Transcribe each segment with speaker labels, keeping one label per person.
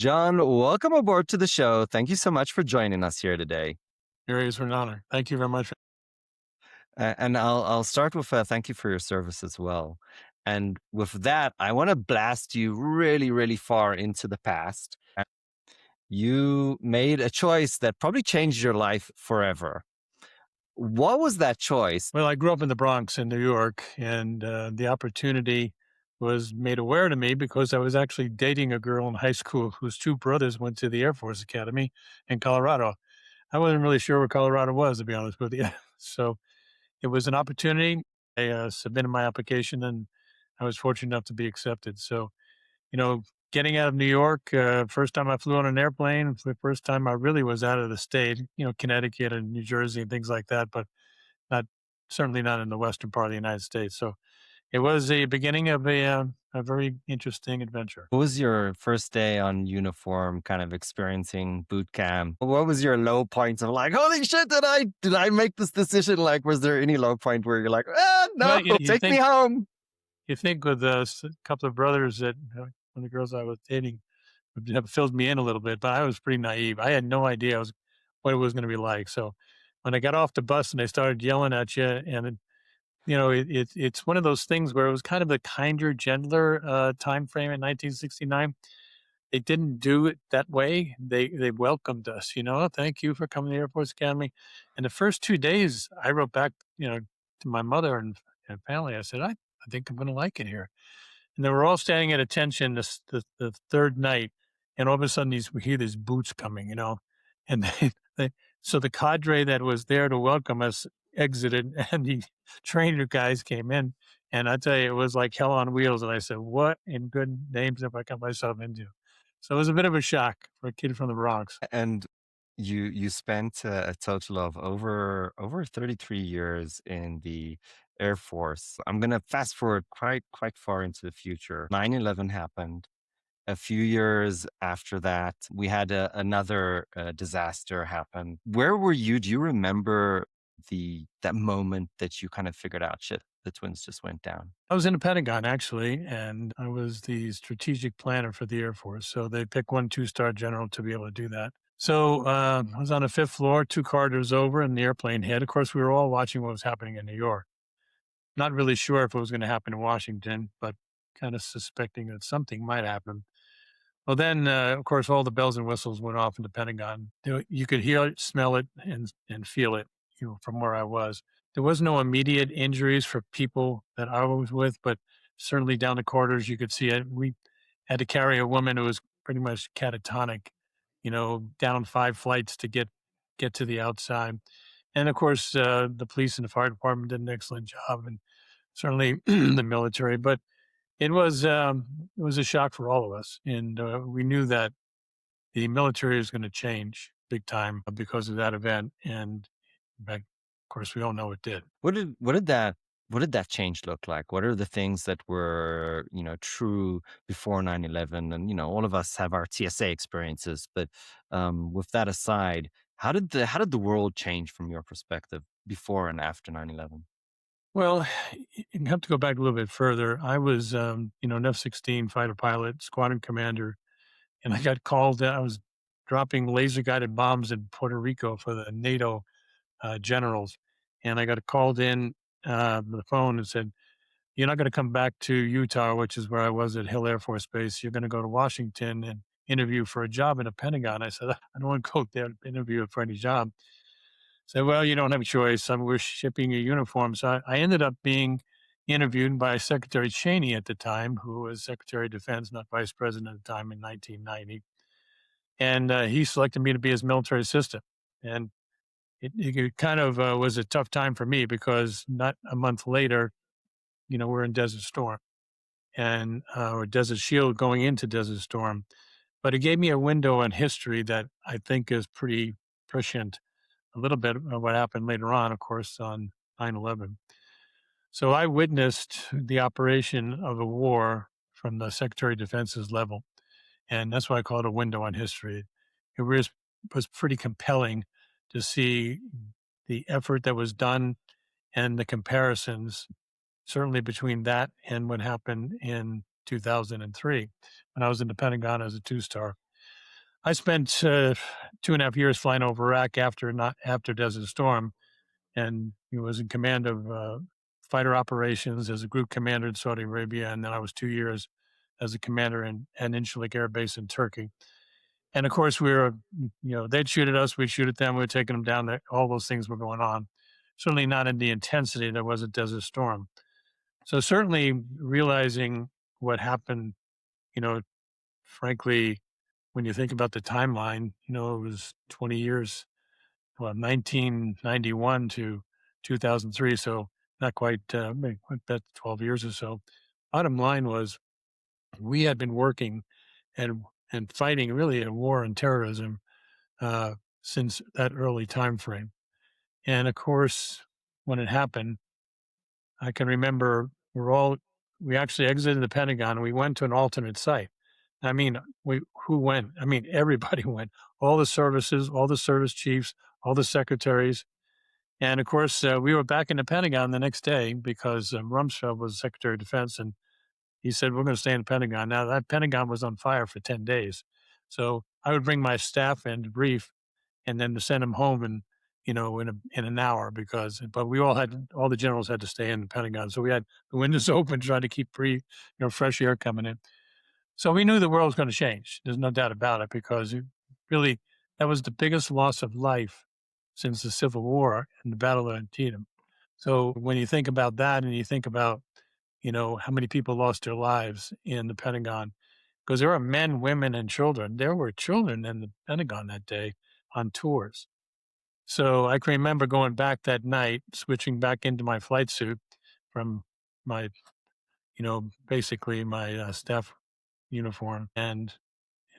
Speaker 1: John, welcome aboard to the show. Thank you so much for joining us here today.
Speaker 2: Areas for an honor. Thank you very much.
Speaker 1: And I'll start with a thank you for your service as well. And with that, I want to blast you really, really far into the past. You made a choice that probably changed your life forever. What was that choice?
Speaker 2: Well, I grew up in the Bronx in New York, and the opportunity was made aware to me because I was actually dating a girl in high school whose two brothers went to the Air Force Academy in Colorado. I wasn't really sure where Colorado was, to be honest with you. So it was an opportunity. I submitted my application, and I was fortunate enough to be accepted. So you know, getting out of New York, first time I flew on an airplane, the first time I really was out of the state, Connecticut and New Jersey and things like that, but not certainly not in the western part of the United States. So it was the beginning of a very interesting adventure.
Speaker 1: What was your first day on uniform, kind of experiencing boot camp? What was your low point of like, holy shit, did I make this decision? Like, was there any low point where you're like, ah,
Speaker 2: Well,
Speaker 1: no, take me home?
Speaker 2: you think with a couple of brothers that one of the girls I was dating have filled me in a little bit, but I was pretty naive. I had no idea what it was going to be like. So when I got off the bus and they started yelling at you, and it's one of those things where it was kind of a kinder, gentler time frame in 1969. They didn't do it that way. They welcomed us. Thank you for coming to the Air Force Academy. And the first 2 days, I wrote back, to my mother and family. I said, I think I'm going to like it here. And they were all standing at attention the third night, and all of a sudden we hear these boots coming, and so the cadre that was there to welcome us exited, and the trainer guys came in, and I tell you, it was like hell on wheels. And I said, "What in good names have I got myself into?" So it was a bit of a shock for a kid from the Bronx.
Speaker 1: And you spent a total of over 33 years in the Air Force. I'm gonna fast forward quite far into the future. 9/11 happened. A few years after that, we had another disaster happen. Where were you? Do you remember that moment that you kind of figured out, shit, the twins just went down?
Speaker 2: I was in the Pentagon actually, and I was the strategic planner for the Air Force. So they pick one two-star general to be able to do that. So I was on the fifth floor, two corridors over, and the airplane hit. Of course, we were all watching what was happening in New York. Not really sure if it was going to happen in Washington, but kind of suspecting that something might happen. Well, then, of course, all the bells and whistles went off in the Pentagon. You could hear it, smell it, and feel it, from where I was. There was no immediate injuries for people that I was with, but certainly down the corridors, you could see it. We had to carry a woman who was pretty much catatonic, down 5 flights to get to the outside. And of course, the police and the fire department did an excellent job, and certainly the military. But it was a shock for all of us, and we knew that the military is going to change big time because of that event. And of course, we all know it did.
Speaker 1: What did that change look like? What are the things that were, true before 9/11? And, all of us have our TSA experiences, but with that aside, how did the world change from your perspective before and after 9/11?
Speaker 2: Well, you have to go back a little bit further. I was, an F-16 fighter pilot, squadron commander, and I got called. I was dropping laser guided bombs in Puerto Rico for the NATO generals, and I got called in the phone and said, "You're not going to come back to Utah, which is where I was at Hill Air Force Base. You're going to go to Washington and interview for a job in the Pentagon." I said, "I don't want to go there to interview for any job." Said, "Well, you don't have a choice. We're shipping your uniform." So I ended up being interviewed by Secretary Cheney at the time, who was Secretary of Defense, not Vice President at the time, in 1990. And he selected me to be his military assistant. And it kind of was a tough time for me because not a month later, we're in Desert Storm and or Desert Shield going into Desert Storm. But it gave me a window on history that I think is pretty prescient. A little bit of what happened later on, of course, on 9/11. So I witnessed the operation of a war from the Secretary of Defense's level, and that's why I call it a window on history. It was pretty compelling to see the effort that was done and the comparisons, certainly between that and what happened in 2003 when I was in the Pentagon as a two-star. I spent 2.5 years flying over Iraq after Desert Storm, and he was in command of fighter operations as a group commander in Saudi Arabia, and then I was 2 years as a commander in Incirlik Air Base in Turkey. And of course, we were, they'd shoot at us, we'd shoot at them, we were taking them down. There, all those things were going on. Certainly not in the intensity that was at Desert Storm. So certainly realizing what happened, you know, frankly, when you think about the timeline, it was 20 years, well, 1991 to 2003. So not quite, about 12 years or so. Bottom line was we had been working and and fighting really a war on terrorism uh, since that early time frame. And of course, when it happened, I can remember we actually exited the Pentagon and we went to an alternate site. I mean, who went? I mean, everybody went. All the services, all the service chiefs, all the secretaries, and of course, we were back in the Pentagon the next day because Rumsfeld was Secretary of Defense, and he said, "We're going to stay in the Pentagon." Now that Pentagon was on fire for 10 days, so I would bring my staff in to brief, and then to send them home in an hour but we all the generals had to stay in the Pentagon, so we had the windows open, trying to keep fresh air coming in. So we knew the world was going to change. There's no doubt about it because really that was the biggest loss of life since the Civil War and the Battle of Antietam. So when you think about that and you think about, how many people lost their lives in the Pentagon, because there were men, women, and children. There were children in the Pentagon that day on tours. So I can remember going back that night, switching back into my flight suit from my, basically my staff uniform, and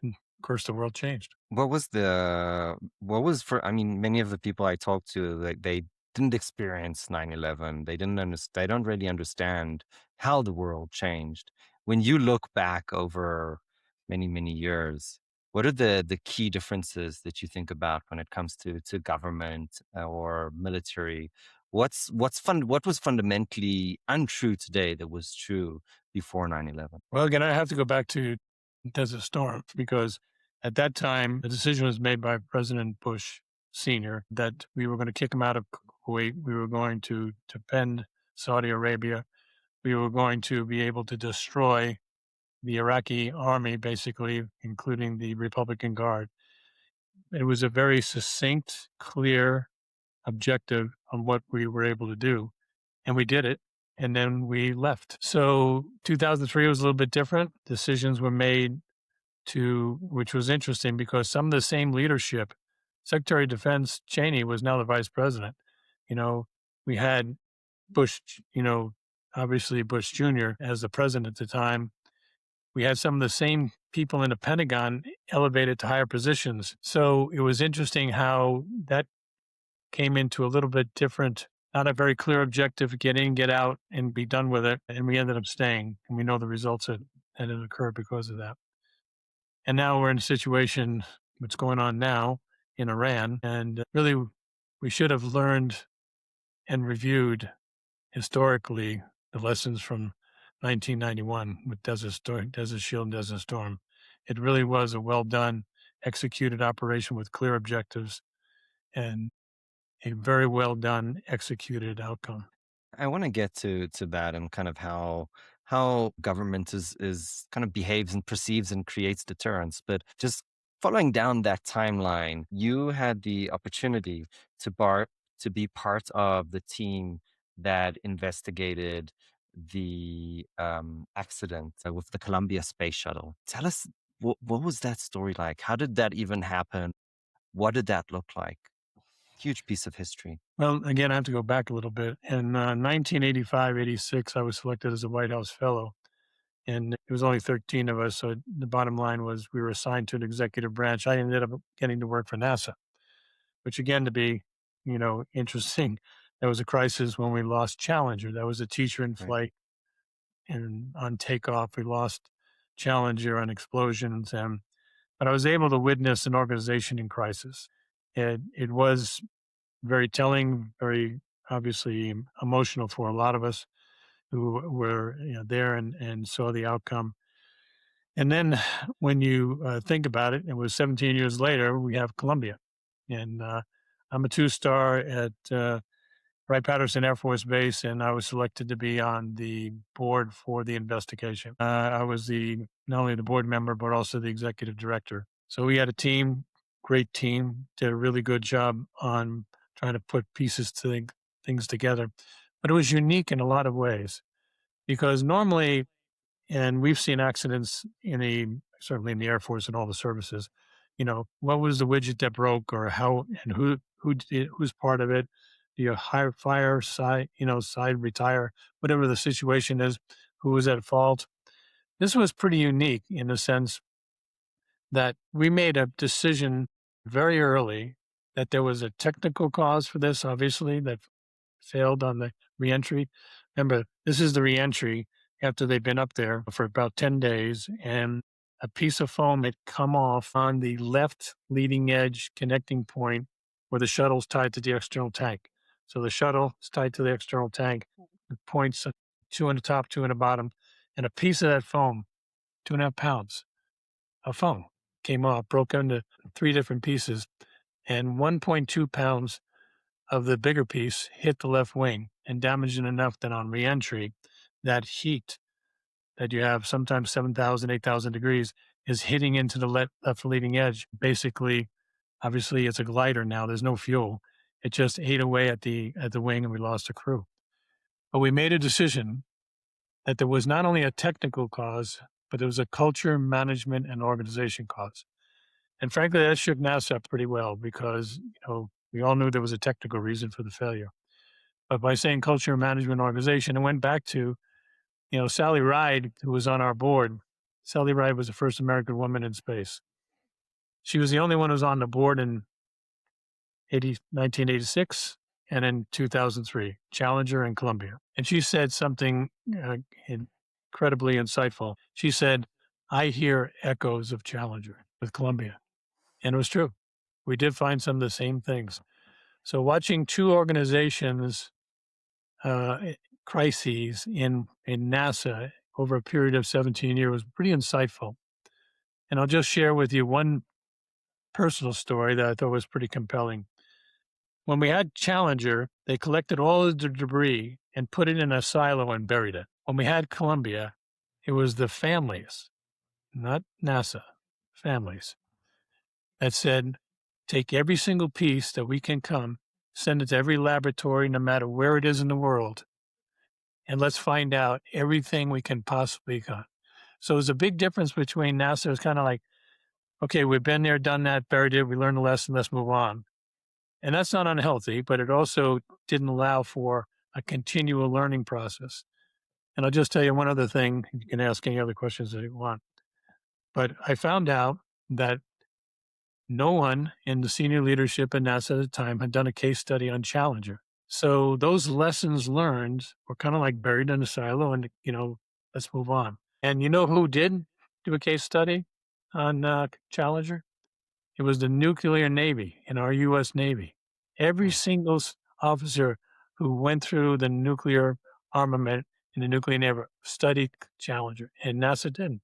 Speaker 2: of course the world changed.
Speaker 1: What was for I mean, many of the people I talked to, like, they didn't experience 9/11. They don't really understand how the world changed. When you look back over many, many years, what are the key differences that you think about when it comes to government or military? What was fundamentally untrue today that was true before 9/11?
Speaker 2: Well, again, I have to go back to Desert Storm because at that time the decision was made by President Bush Senior that we were going to kick him out of Kuwait. We were going to defend Saudi Arabia. We were going to be able to destroy the Iraqi army, basically, including the Republican Guard. It was a very succinct, clear objective on what we were able to do, and we did it. And then we left. So 2003 was a little bit different. Decisions were made which was interesting because some of the same leadership, Secretary of Defense Cheney was now the vice president. You know, we had Bush, obviously Bush Jr. as the president at the time. We had some of the same people in the Pentagon elevated to higher positions. So it was interesting how that came into a little bit different, not a very clear objective, get in, get out, and be done with it. And we ended up staying. And we know the results that had occurred because of that. And now we're in a situation, what's going on now in Iran. And really, we should have learned and reviewed historically the lessons from 1991 with Desert Shield and Desert Storm. It really was a well done, executed operation with clear objectives and a very well done, executed outcome.
Speaker 1: I want to get to that and kind of how government is kind of behaves and perceives and creates deterrence. But just following down that timeline, you had the opportunity to be part of the team that investigated the accident with the Columbia space shuttle. Tell us what was that story like? How did that even happen? What did that look like? Huge piece of history.
Speaker 2: Well, again, I have to go back a little bit. In 1985, 86, I was selected as a White House Fellow, and it was only 13 of us. So the bottom line was we were assigned to an executive branch. I ended up getting to work for NASA, which again, to be, interesting, there was a crisis when we lost Challenger. That was a teacher in
Speaker 1: Right.
Speaker 2: flight, and on takeoff, we lost Challenger on explosions. But I was able to witness an organization in crisis. It was very telling, very obviously emotional for a lot of us who were there and saw the outcome. And then when you think about it, it was 17 years later, we have Columbia. And I'm a two-star at Wright-Patterson Air Force Base, and I was selected to be on the board for the investigation. I was the not only the board member, but also the executive director. So we had a team, great team, did a really good job on trying to put pieces to things together. But it was unique in a lot of ways because normally, and we've seen accidents in the certainly in the Air Force and all the services. You know, what was the widget that broke, or how and who's part of it? Do you hire fire side, side retire, whatever the situation is, who was at fault? This was pretty unique in the sense that we made a decision very early that there was a technical cause for this, obviously, that failed on the reentry. Remember, this is the reentry after they've been up there for about 10 days, and a piece of foam had come off on the left leading edge connecting point where the shuttle's tied to the external tank. So the shuttle is tied to the external tank, the points, two on the top, two on the bottom, and a piece of that foam, 2.5 pounds of foam, came off, broke into three different pieces, and 1.2 pounds of the bigger piece hit the left wing and damaged it enough that on reentry, that heat that you have sometimes 7,000, 8,000 degrees is hitting into the left leading edge. Basically, obviously, it's a glider now. There's no fuel. It just ate away at the wing, and we lost a crew. But we made a decision that there was not only a technical cause, but there was a culture, management, and organization cause. And frankly, that shook NASA up pretty well because we all knew there was a technical reason for the failure. But by saying culture, management, organization, it went back to Sally Ride, who was on our board. Sally Ride was the first American woman in space. She was the only one who was on the board in 1986 and in 2003, Challenger and Columbia. And she said something incredibly insightful. She said, "I hear echoes of Challenger with Columbia." And it was true. We did find some of the same things. So watching two organizations crises in NASA over a period of 17 years was pretty insightful. And I'll just share with you one personal story that I thought was pretty compelling. When we had Challenger, they collected all of the debris and put it in a silo and buried it. When we had Columbia, it was the families, not NASA, families, that said, take every single piece that we can come, send it to every laboratory, no matter where it is in the world, and let's find out everything we can possibly got. So there's a big difference between NASA. It's kind of like, okay, we've been there, done that, buried it, we learned the lesson, let's move on. And that's not unhealthy, but it also didn't allow for a continual learning process. And I'll just tell you one other thing. You can ask any other questions that you want. But I found out that no one in the senior leadership at NASA at the time had done a case study on Challenger. So those lessons learned were kind of like buried in a silo and, let's move on. And you know who did do a case study on Challenger? It was the nuclear Navy in our U.S. Navy. Every single officer who went through the nuclear armament in the nuclear Navy studied Challenger, and NASA didn't.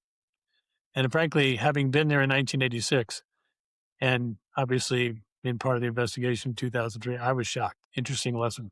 Speaker 2: And frankly, having been there in 1986 and obviously being part of the investigation in 2003, I was shocked. Interesting lesson.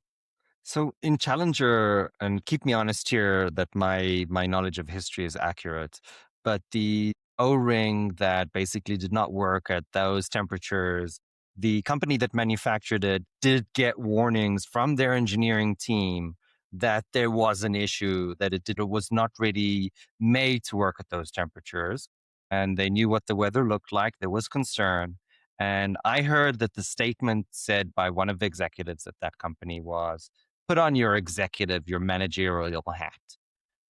Speaker 1: So in Challenger, and keep me honest here that my knowledge of history is accurate, but the O-ring that basically did not work at those temperatures, the company that manufactured it did get warnings from their engineering team that there was an issue, that it was not really made to work at those temperatures. And they knew what the weather looked like. There was concern. And I heard that the statement said by one of the executives at that company was, put on your executive, your managerial hat.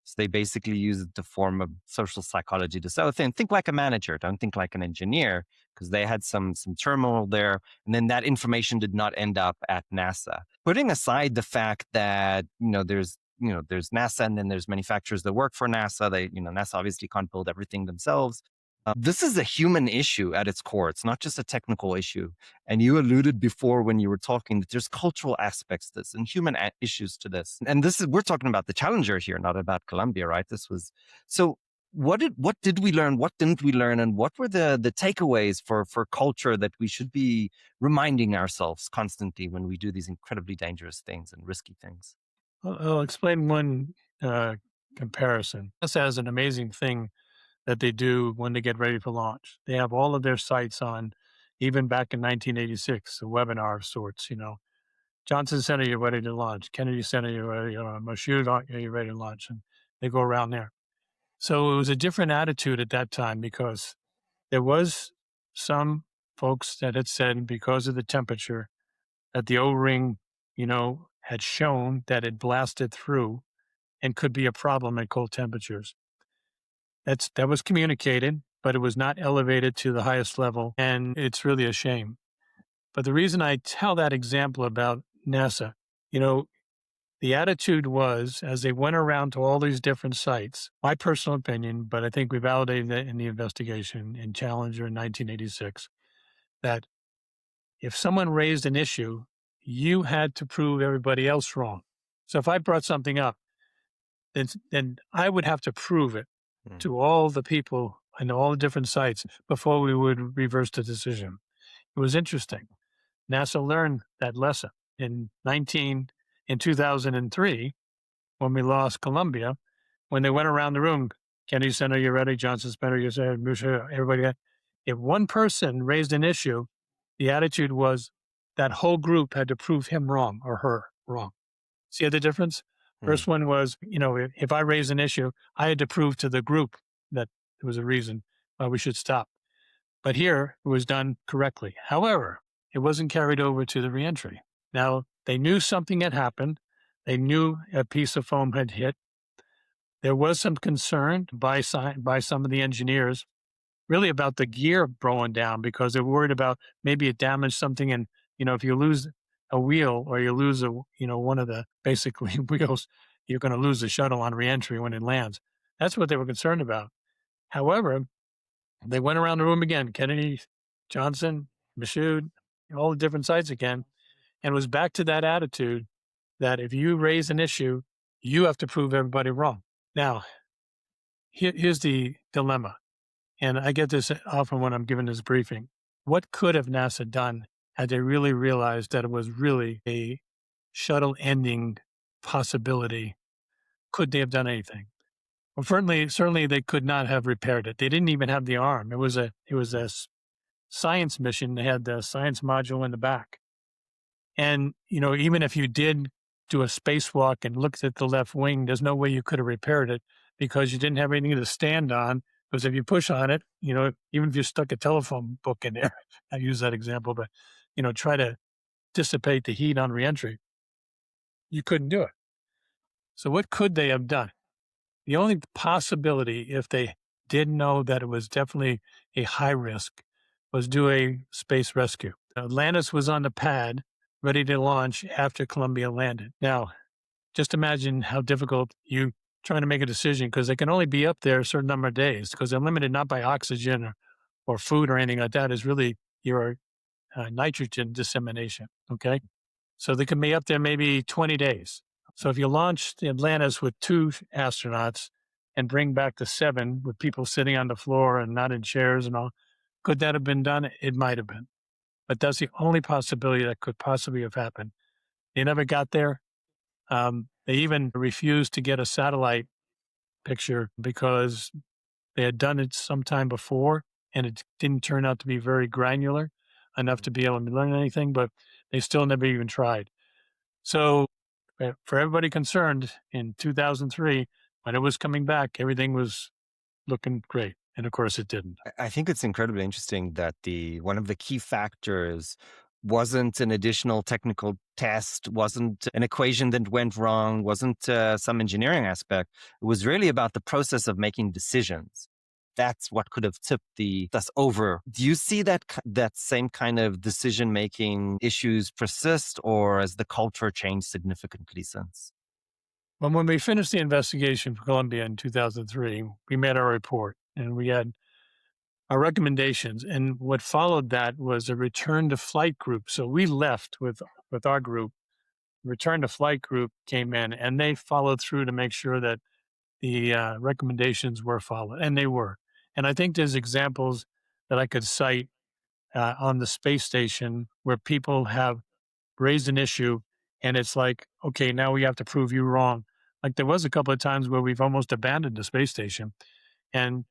Speaker 1: So they basically use it to form a social psychology to say, oh, think like a manager, don't think like an engineer, because they had some turmoil there. And then that information did not end up at NASA. Putting aside the fact that, there's NASA and then there's manufacturers that work for NASA. NASA obviously can't build everything themselves. This is a human issue at its core. It's not just a technical issue. And you alluded before when you were talking that there's cultural aspects to this and human issues to this. And we're talking about the Challenger here, not about Columbia, right? So what did we learn? What didn't we learn? And what were the takeaways for culture that we should be reminding ourselves constantly when we do these incredibly dangerous things and risky things?
Speaker 2: I'll explain one comparison. NASA has an amazing thing that they do when they get ready for launch. They have all of their sites on, even back in 1986, a webinar of sorts, Johnson Center, you're ready to launch. Kennedy Center, you're ready. Mashoud, you're ready to launch. And they go around there. So it was a different attitude at that time because there was some folks that had said because of the temperature that the O-ring, had shown that it blasted through and could be a problem at cold temperatures. That was communicated, but it was not elevated to the highest level, and it's really a shame. But the reason I tell that example about NASA, you know, the attitude was as they went around to all these different sites, my personal opinion, but I think we validated that in the investigation in Challenger in 1986, that if someone raised an issue, you had to prove everybody else wrong. So if I brought something up, then I would have to prove it
Speaker 1: Mm,
Speaker 2: to all the people and all the different sites before we would reverse the decision. It was interesting. NASA learned that lesson in 2003 when we lost Columbia. When they went around the room, Kennedy Center, you ready? Johnson Center, you said, everybody. If one person raised an issue, the attitude was that whole group had to prove him wrong or her wrong. See the difference?
Speaker 1: mm.
Speaker 2: First one was, if I raised an issue, I had to prove to the group that there was a reason why we should stop. But here it was done correctly. However, it wasn't carried over to the reentry. Now, they knew something had happened. They knew a piece of foam had hit. There was some concern by some of the engineers really about the gear blowing down because they're worried about maybe it damaged something. And, if you lose a wheel or you lose one of the basically wheels, you're going to lose the shuttle on reentry when it lands. That's what they were concerned about. However, they went around the room again, Kennedy, Johnson, Michoud, all the different sites again, and it was back to that attitude that if you raise an issue, you have to prove everybody wrong. Now, here's the dilemma, and I get this often when I'm giving this briefing. What could have NASA done had they really realized that it was really a shuttle ending possibility? Could they have done anything? Well, certainly they could not have repaired it. They didn't even have the arm. It was a science mission. They had the science module in the back. And, even if you did do a spacewalk and looked at the left wing, there's no way you could have repaired it because you didn't have anything to stand on. Because if you push on it, even if you stuck a telephone book in there, I use that example, but, try to dissipate the heat on reentry, you couldn't do it. So what could they have done? The only possibility, if they did know that it was definitely a high risk, was do a space rescue. Atlantis was on the pad, ready to launch after Columbia landed. Now, just imagine how difficult you trying to make a decision because they can only be up there a certain number of days because they're limited not by oxygen or food or anything like that. Is really your nitrogen dissemination. Okay. So they can be up there maybe 20 days. So if you launch the Atlantis with 2 astronauts and bring back the 7 with people sitting on the floor and not in chairs and all, could that have been done? It might have been. But that's the only possibility that could possibly have happened. They never got there. They even refused to get a satellite picture because they had done it sometime before and it didn't turn out to be very granular enough to be able to learn anything, but they still never even tried. So for everybody concerned in 2003, when it was coming back, everything was looking great. And of course it didn't.
Speaker 1: I think it's incredibly interesting that the one of the key factors wasn't an additional technical test, wasn't an equation that went wrong, wasn't some engineering aspect. It was really about the process of making decisions. That's what could have tipped us over. Do you see that same kind of decision making issues persist, or has the culture changed significantly since?
Speaker 2: Well, when we finished the investigation for Columbia in 2003, we made our report and we had our recommendations. And what followed that was a return to flight group. So we left with our group. Return to flight group came in and they followed through to make sure that the recommendations were followed, and they were. And I think there's examples that I could cite on the space station where people have raised an issue, and it's like, okay, now we have to prove you wrong. Like there was a couple of times where we've almost abandoned the space station, and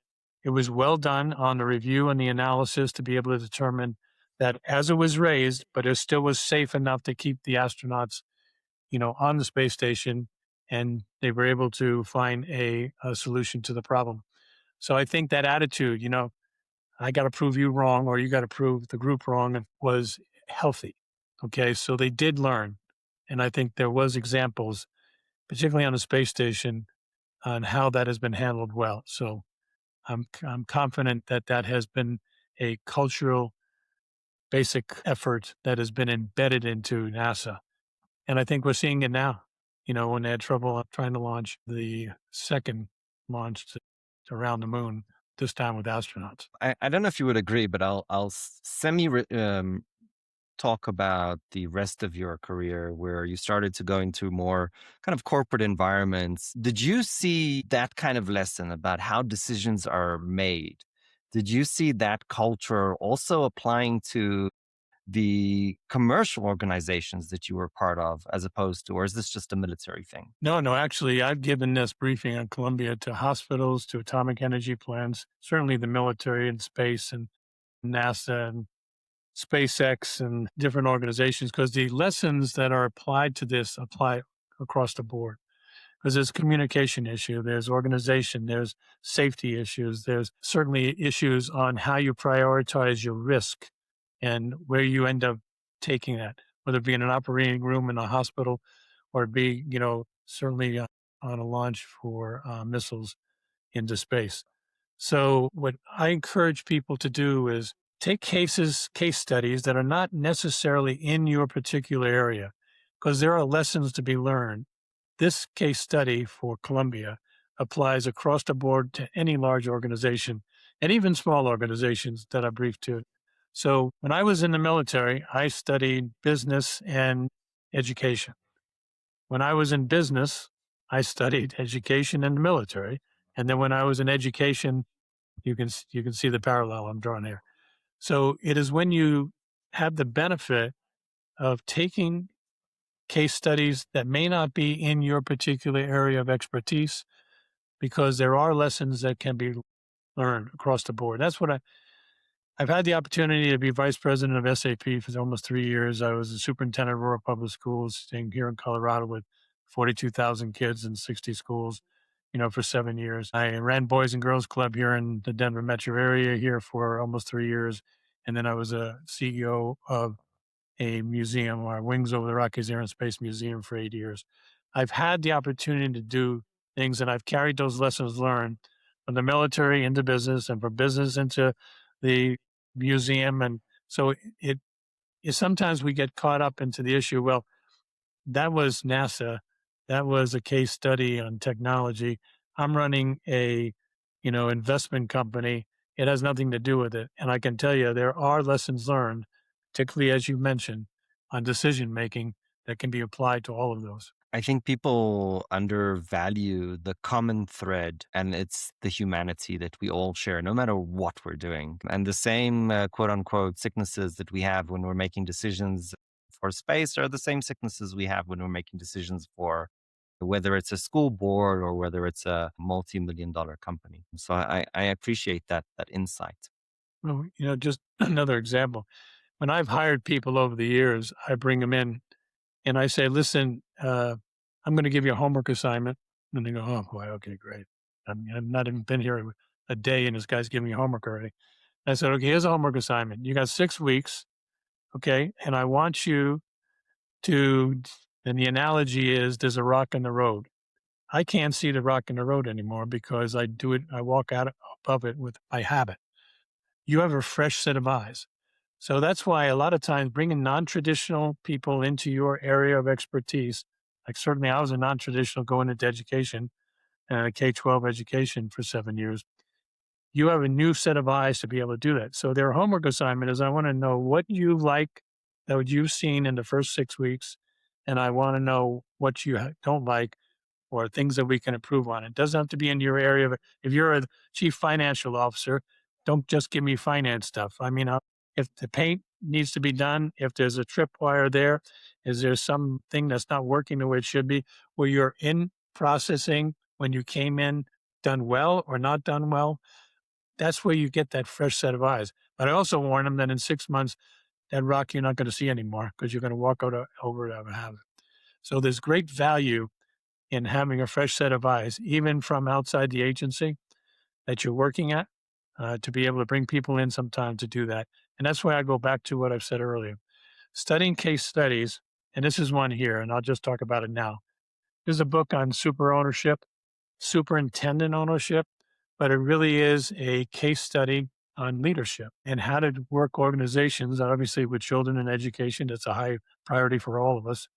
Speaker 2: it was well done on the review and the analysis to be able to determine that as it was raised, but it still was safe enough to keep the astronauts, on the space station, and they were able to find a solution to the problem. So I think that attitude, I got to prove you wrong, or you got to prove the group wrong, was healthy. Okay, so they did learn, and I think there was examples, particularly on the space station, on how that has been handled well. So I'm confident that that has been a cultural basic effort that has been embedded into NASA. And I think we're seeing it now, when they had trouble trying to launch the second launch around the moon, this time with astronauts.
Speaker 1: I don't know if you would agree, but I'll talk about the rest of your career where you started to go into more kind of corporate environments. Did you see that kind of lesson about how decisions are made? Did you see that culture also applying to the commercial organizations that you were part of as opposed to, or is this just a military thing?
Speaker 2: No, no, actually, I've given this briefing on Columbia to hospitals, to atomic energy plants, certainly the military and space and NASA and SpaceX and different organizations, because the lessons that are applied to this apply across the board. Because there's communication issue, there's organization, there's safety issues, there's certainly issues on how you prioritize your risk and where you end up taking that, whether it be in an operating room in a hospital or it be, certainly on a launch for missiles into space. So what I encourage people to do is take case studies that are not necessarily in your particular area, because there are lessons to be learned. This case study for Columbia applies across the board to any large organization and even small organizations that I briefed to. So when I was in the military, I studied business and education. When I was in business, I studied education and the military. And then when I was in education, you can see the parallel I'm drawing here. So it is when you have the benefit of taking case studies that may not be in your particular area of expertise, because there are lessons that can be learned across the board. That's what I've had the opportunity to be vice president of SAP for almost 3 years. I was a superintendent of rural public schools, staying here in Colorado with 42,000 kids in 60 schools, for 7 years. I ran Boys and Girls Club here in the Denver metro area here for almost 3 years. And then I was a CEO of a museum, our Wings Over the Rockies Air and Space Museum, for 8 years. I've had the opportunity to do things, and I've carried those lessons learned from the military into business and from business into the museum. And so sometimes we get caught up into the issue. Well, that was NASA. That was a case study on technology. I'm running a, investment company. It has nothing to do with it. And I can tell you there are lessons learned, particularly as you mentioned, on decision making that can be applied to all of those.
Speaker 1: I think people undervalue the common thread, and it's the humanity that we all share, no matter what we're doing. And the same quote unquote sicknesses that we have when we're making decisions for space are the same sicknesses we have when we're making decisions for whether it's a school board or whether it's a multi-million dollar company. So I appreciate that insight.
Speaker 2: Well, just another example. When I've hired people over the years, I bring them in and I say, listen, I'm going to give you a homework assignment. And they go, oh boy, okay, great. I've not even been here a day and this guy's giving me homework already. I said, okay, here's a homework assignment. You got 6 weeks. Okay. And I want you to, and the analogy is there's a rock in the road. I can't see the rock in the road anymore because I walk out above it with by habit. You have a fresh set of eyes. So that's why a lot of times bringing non-traditional people into your area of expertise, like certainly I was a non-traditional going into education and a K-12 education for 7 years. You have a new set of eyes to be able to do that. So their homework assignment is I want to know what you like that you've seen in the first 6 weeks, and I want to know what you don't like or things that we can improve on. It doesn't have to be in your area. If you're a chief financial officer, don't just give me finance stuff. I mean, if the paint needs to be done, if there's a tripwire there, is there something that's not working the way it should be, where you're in processing when you came in done well or not done well, that's where you get that fresh set of eyes. But I also warn them that in 6 months, that rock you're not going to see anymore because you're going to walk over it and have it. So there's great value in having a fresh set of eyes, even from outside the agency that you're working at, to be able to bring people in sometime to do that. And that's why I go back to what I've said earlier. Studying case studies, and this is one here, and I'll just talk about it now. There's a book on super ownership, superintendent ownership, but it really is a case study on leadership and how to work organizations. Obviously, with children and education, that's a high priority for all of us.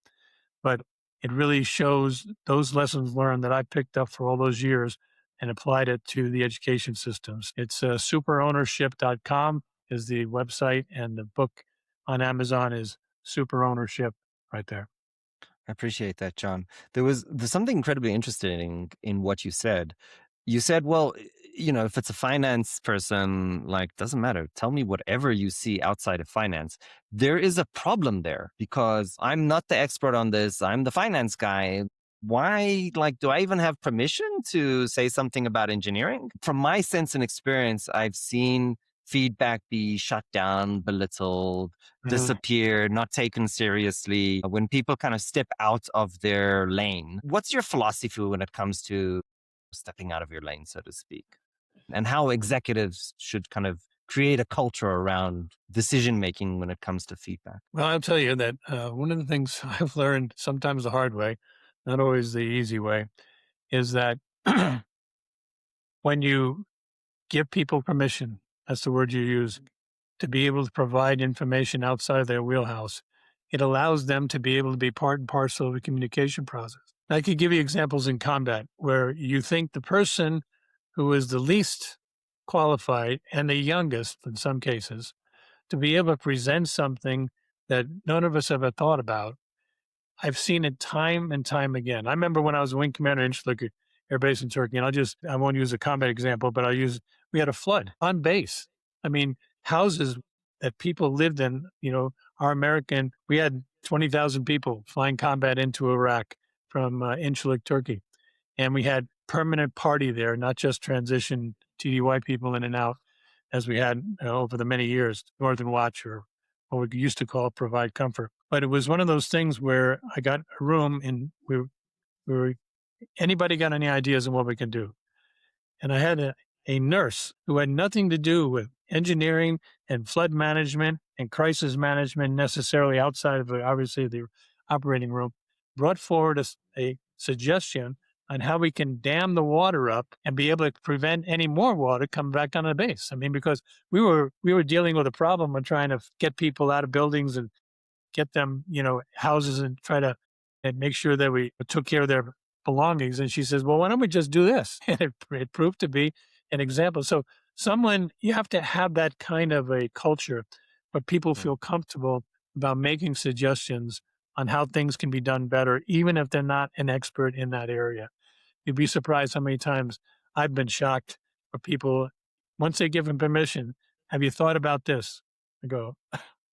Speaker 2: But it really shows those lessons learned that I picked up for all those years and applied it to the education systems. It's superownership.com is the website, and the book on Amazon is Super Ownership right there.
Speaker 1: I appreciate that, John. There's something incredibly interesting in what you said. You said, well, if it's a finance person, like, doesn't matter. Tell me whatever you see outside of finance. There is a problem there because I'm not the expert on this. I'm the finance guy. Why, like, do I even have permission to say something about engineering? From my sense and experience, I've seen feedback be shut down, belittled,
Speaker 2: Mhm.
Speaker 1: disappear, not taken seriously when people kind of step out of their lane. What's your philosophy when it comes to stepping out of your lane, so to speak? And how executives should kind of create a culture around decision making when it comes to feedback?
Speaker 2: Well, I'll tell you that one of the things I've learned, sometimes the hard way, not always the easy way, is that when you give people permission, that's the word you use, to be able to provide information outside of their wheelhouse, it allows them to be able to be part and parcel of the communication process. I could give you examples in combat where you think the person who is the least qualified and the youngest, in some cases, to be able to present something that none of us ever thought about. I've seen it time and time again. I remember when I was a wing commander in Incirlik Air Base in Turkey, and I won't use a combat example, but we had a flood on base. I mean, houses that people lived in, we had 20,000 people flying combat into Iraq from Incirlik, Turkey. And we had permanent party there, not just transition TDY people in and out as we had over the many years, Northern Watch, or what we used to call Provide Comfort. But it was one of those things where I got a room and we were anybody got any ideas on what we can do? And I had a nurse who had nothing to do with engineering and flood management and crisis management necessarily outside of obviously the operating room, brought forward a suggestion on how we can dam the water up and be able to prevent any more water coming back on the base. I mean, because we were dealing with a problem of trying to get people out of buildings and get them, houses, and try to and make sure that we took care of their belongings. And she says, well, why don't we just do this? And it proved to be an example. So you have to have that kind of a culture where people
Speaker 1: Mm.
Speaker 2: feel comfortable about making suggestions on how things can be done better, even if they're not an expert in that area. You'd be surprised how many times I've been shocked for people, once they give them permission, have you thought about this? I go,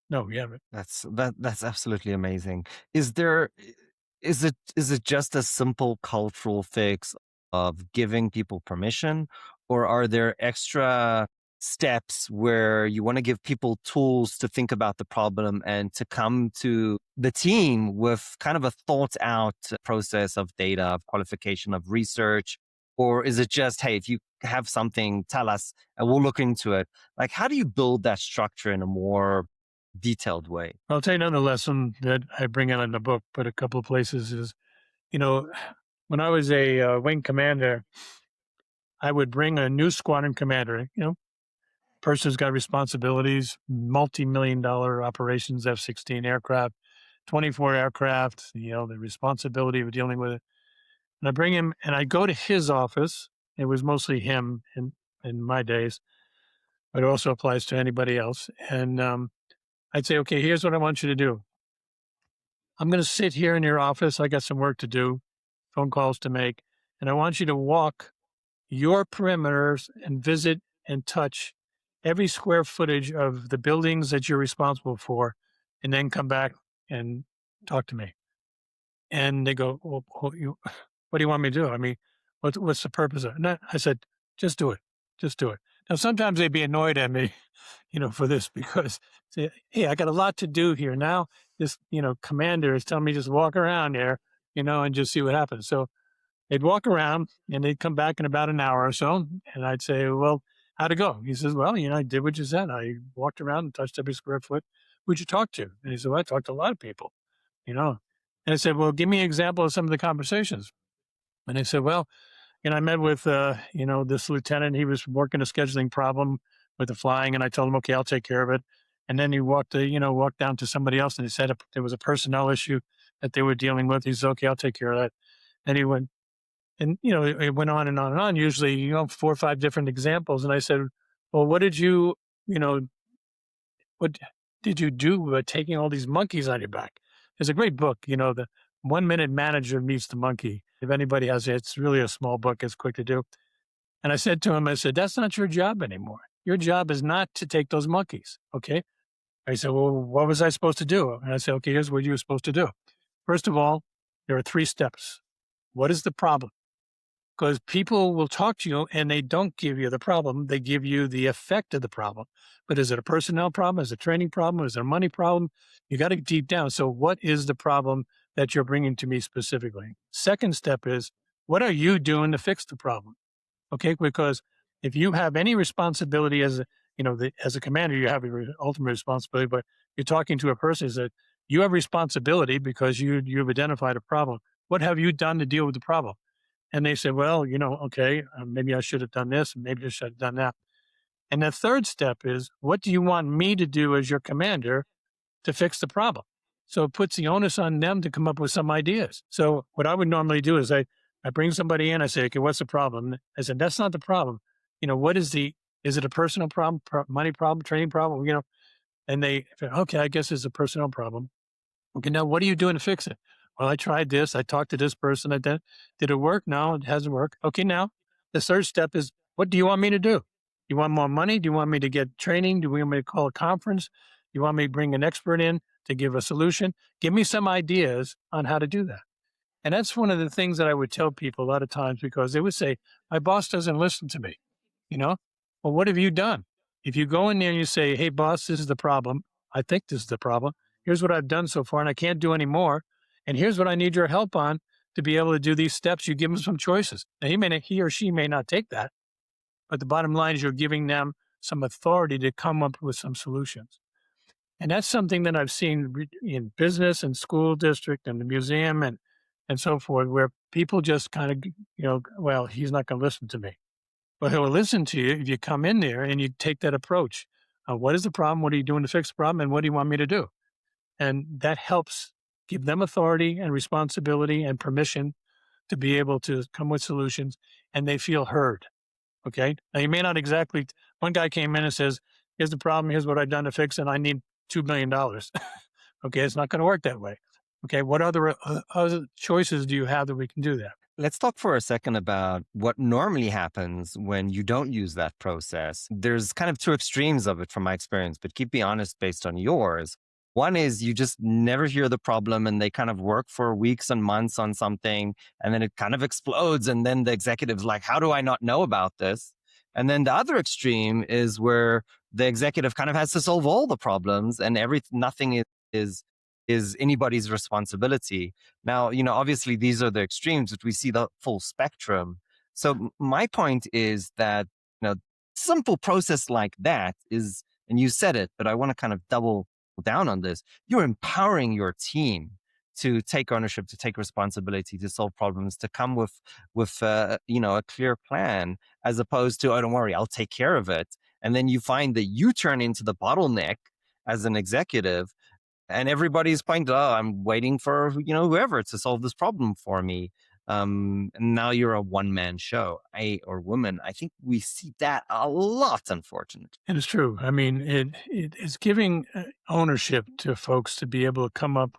Speaker 2: no, we haven't.
Speaker 1: That's absolutely amazing. Is it just a simple cultural fix of giving people permission, or are there extra steps where you want to give people tools to think about the problem and to come to the team with kind of a thought out process of data, of qualification, of research? Or is it just, hey, if you have something, tell us and we'll look into it? Like, how do you build that structure in a more detailed way?
Speaker 2: I'll tell you another lesson that I bring out in the book, but a couple of places is, you know, when I was a wing commander, I would bring a new squadron commander, person's got responsibilities, multi-million dollar operations, F-16 aircraft, 24 aircraft, the responsibility of dealing with it. And I bring him and I go to his office. It was mostly him in my days, but it also applies to anybody else. And I'd say, okay, here's what I want you to do. I'm going to sit here in your office. I got some work to do. phone calls to make, and I want you to walk your perimeters and visit and touch every square footage of the buildings that you're responsible for, and then come back and talk to me." And they go, "Well, what do you want me to do? I mean, what's the purpose of it?" And I said, "Just do it. Just do it." Now, sometimes they'd be annoyed at me, for this because, say, "Hey, I got a lot to do here. Now this, commander is telling me just walk around there, and just see what happens." So they'd walk around and they'd come back in about an hour or so. And I'd say, "Well, how'd it go?" He says, "Well, I did what you said. I walked around and touched every square foot. Who'd you talk to?" And he said, "Well, I talked to a lot of people, you know." And I said, "Well, give me an example of some of the conversations." And they said, "Well, I met with, this lieutenant. He was working a scheduling problem with the flying. And I told him, okay, I'll take care of it." And then he walked down to somebody else and he said there was a personnel issue that they were dealing with. He said, "Okay, I'll take care of that." And he went, and, it went on and on and on, usually, 4 or 5 different examples. And I said, "Well, you know, what did you do with taking all these monkeys on your back?" There's a great book, the 1 Minute Manager Meets the Monkey. If anybody has it, it's really a small book. It's quick to do. And I said to him, I said, "That's not your job anymore. Your job is not to take those monkeys." Okay. I said, "Well, what was I supposed to do?" And I said, "Okay, here's what you were supposed to do. First of all, there are 3 steps. What is the problem? Because people will talk to you and they don't give you the problem. They give you the effect of the problem. But is it a personnel problem? Is it a training problem? Is it a money problem? You got to get deep down. So what is the problem that you're bringing to me specifically? Second step is, what are you doing to fix the problem? Okay. Because if you have any responsibility as a commander, you have your ultimate responsibility, but you're talking to a person is that you have responsibility because you've identified a problem. What have you done to deal with the problem? And they said, "Well, okay, maybe I should have done this, and maybe I should have done that." And the third step is, what do you want me to do as your commander to fix the problem? So it puts the onus on them to come up with some ideas. So what I would normally do is I bring somebody in, I say, "Okay, what's the problem?" I said, "That's not the problem. What is it a personal problem, money problem, training problem?" And they, "Okay, I guess it's a personnel problem." "Okay, now what are you doing to fix it?" "Well, I tried this. I talked to this person. Did it work?" "No, it hasn't worked." "Okay, now the third step is, what do you want me to do? You want more money? Do you want me to get training? Do you want me to call a conference? Do you want me to bring an expert in to give a solution? Give me some ideas on how to do that." And that's one of the things that I would tell people a lot of times because they would say, "My boss doesn't listen to me." You know, well, what have you done? If you go in there and you say, "Hey, boss, this is the problem. I think this is the problem. Here's what I've done so far, and I can't do any more. And here's what I need your help on to be able to do these steps." You give them some choices. Now, he or she may not take that, but the bottom line is you're giving them some authority to come up with some solutions. And that's something that I've seen in business and school district and the museum and so forth, where people just kind of, well, he's not going to listen to me. But he'll listen to you if you come in there and you take that approach. What is the problem? What are you doing to fix the problem? And what do you want me to do? And that helps give them authority and responsibility and permission to be able to come with solutions and they feel heard. Okay. Now, you may not exactly, one guy came in and says, "Here's the problem. Here's what I've done to fix it. I need $2 million." Okay. It's not going to work that way. Okay. What other choices do you have that we can do that?
Speaker 1: Let's talk for a second about what normally happens when you don't use that process. There's kind of 2 extremes of it from my experience, but keep me honest based on yours. One is you just never hear the problem and they kind of work for weeks and months on something and then it kind of explodes. And then the executive's like, how do I not know about this? And then the other extreme is where the executive kind of has to solve all the problems and nothing is, is anybody's responsibility. Now, obviously these are the extremes, but we see the full spectrum. So my point is that, simple process like that is, and you said it, but I want to kind of double down on this. You're empowering your team to take ownership, to take responsibility, to solve problems, to come with a clear plan, as opposed to, "Oh, don't worry, I'll take care of it." And then you find that you turn into the bottleneck as an executive and everybody's pointing, "Oh, I'm waiting for whoever to solve this problem for me." And now you're a one-man show, or woman. I think we see that a lot, unfortunately.
Speaker 2: And it's true. I mean, it is giving ownership to folks to be able to come up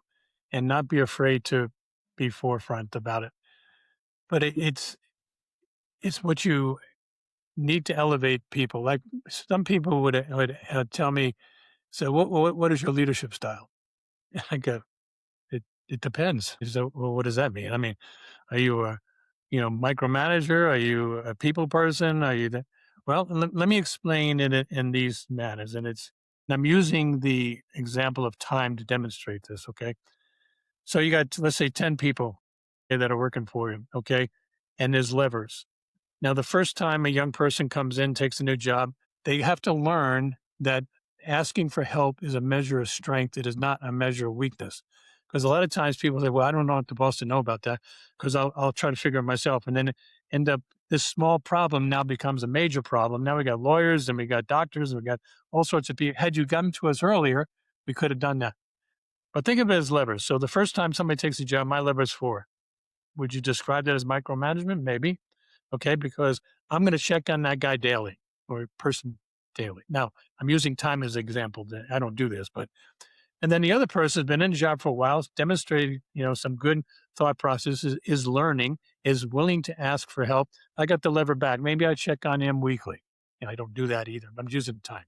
Speaker 2: and not be afraid to be forefront about it. but it's what you need to elevate people. Like some people would tell me, "So what is your leadership style?" And I go, "It depends." So, well, what does that mean? I mean, are you a micromanager? Are you a people person? Are you the well? Let me explain in these manners, and I'm using the example of time to demonstrate this. Okay, so you got let's say 10 people that are working for you. Okay, and there's levers. Now, the first time a young person comes in, takes a new job, they have to learn that asking for help is a measure of strength. It is not a measure of weakness. Because a lot of times people say, well, I don't want the boss to know about that because I'll try to figure it myself. And then end up this small problem now becomes a major problem. Now we got lawyers and we got doctors and we got all sorts of people. Had you come to us earlier, we could have done that. But think of it as levers. So the first time somebody takes a job, my lever is four. Would you describe that as micromanagement? Maybe. Okay. Because I'm going to check on that guy daily or person daily. Now, I'm using time as an example. I don't do this, but, and then the other person has been in the job for a while, demonstrated, some good thought processes, is learning, is willing to ask for help. I got the lever back. Maybe I check on him weekly. I don't do that either, but I'm using time.